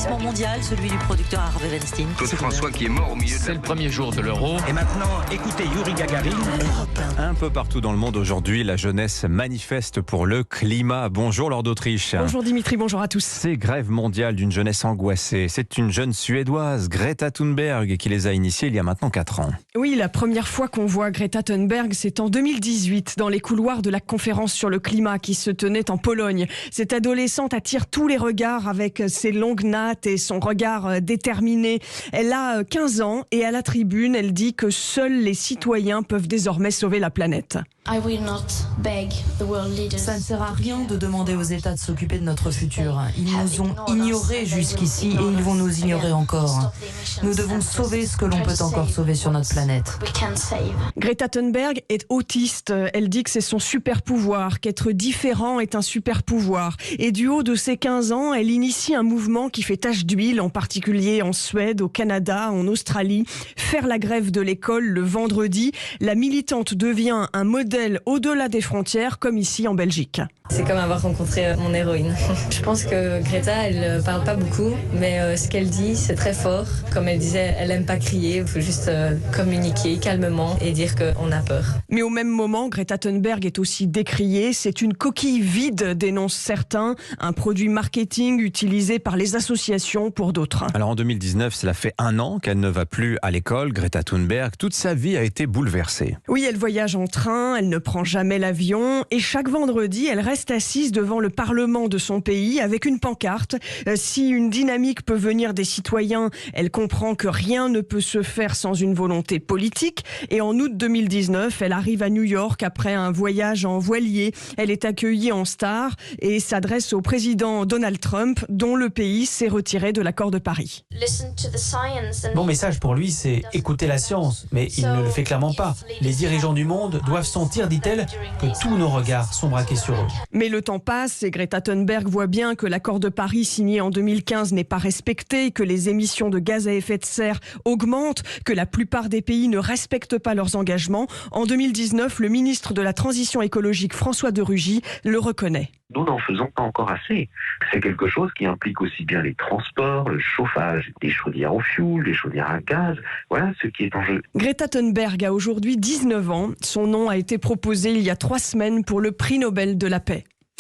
retentissement mondial, celui du producteur Harvey Weinstein. Claude François qui est mort au milieu de... C'est le premier jour de l'Euro. Et maintenant, écoutez Yuri Gagarin. Un peu partout dans le monde aujourd'hui, la jeunesse manifeste pour le climat. Bonjour Laure d'Autriche. Bonjour Dimitri, bonjour à tous. Ces grèves mondiales d'une jeunesse angoissée, c'est une jeune Suédoise, Greta Thunberg, qui les a initiées il y a maintenant 4 ans. Oui, la première fois qu'on voit Greta Thunberg, c'est en 2018, dans les couloirs de la conférence sur le climat qui se tenait en Pologne. Cette adolescente attire tous les regards avec ses longues nattes et son regard déterminé. Elle a 15 ans et à la tribune, elle dit que seuls les citoyens peuvent désormais sauver la planète. Ça ne sert à rien de demander aux États de s'occuper de notre futur. Ils nous ont ignorés jusqu'ici et ils vont nous ignorer encore. Nous devons sauver ce que l'on peut encore sauver sur notre planète. Greta Thunberg est autiste. Elle dit que c'est son super pouvoir, qu'être différent est un super pouvoir. Et du haut de ses 15 ans, elle initie un mouvement qui fait tache d'huile, en particulier en Suède, au Canada, en Australie. Faire la grève de l'école le vendredi, la militante devient un modèle au-delà des frontières, comme ici en Belgique. C'est comme avoir rencontré mon héroïne. Je pense que Greta, elle parle pas beaucoup, mais ce qu'elle dit, c'est très fort. Comme elle disait, elle aime pas crier, il faut juste communiquer calmement et dire qu'on a peur. Mais au même moment, Greta Thunberg est aussi décriée. C'est une coquille vide, dénoncent certains, un produit marketing utilisé par les associations pour d'autres. Alors en 2019, cela fait 1 an qu'elle ne va plus à l'école. Greta Thunberg, toute sa vie a été bouleversée. Oui, elle voyage en train, elle ne prend jamais l'avion et chaque vendredi, elle reste assise devant le Parlement de son pays avec une pancarte. Si une dynamique peut venir des citoyens, elle comprend que rien ne peut se faire sans une volonté politique. Et en août 2019, elle arrive à New York après un voyage en voilier. Elle est accueillie en star et s'adresse au président Donald Trump, dont le pays s'est retiré de l'accord de Paris. Mon message pour lui, c'est écouter la science, mais il ne le fait clairement pas. Les dirigeants du monde doivent sentir, dit-elle, que tous nos regards sont braqués sur eux. Mais le temps passe et Greta Thunberg voit bien que l'accord de Paris signé en 2015 n'est pas respecté, que les émissions de gaz à effet de serre augmentent, que la plupart des pays ne respectent pas leurs engagements. En 2019, le ministre de la Transition écologique, François de Rugy, le reconnaît. Nous n'en faisons pas encore assez. C'est quelque chose qui implique aussi bien les transports, le chauffage, des chaudières au fioul, des chaudières à gaz. Voilà ce qui est en jeu. Greta Thunberg a aujourd'hui 19 ans. Son nom a été proposé il y a 3 semaines pour le prix Nobel de la paix.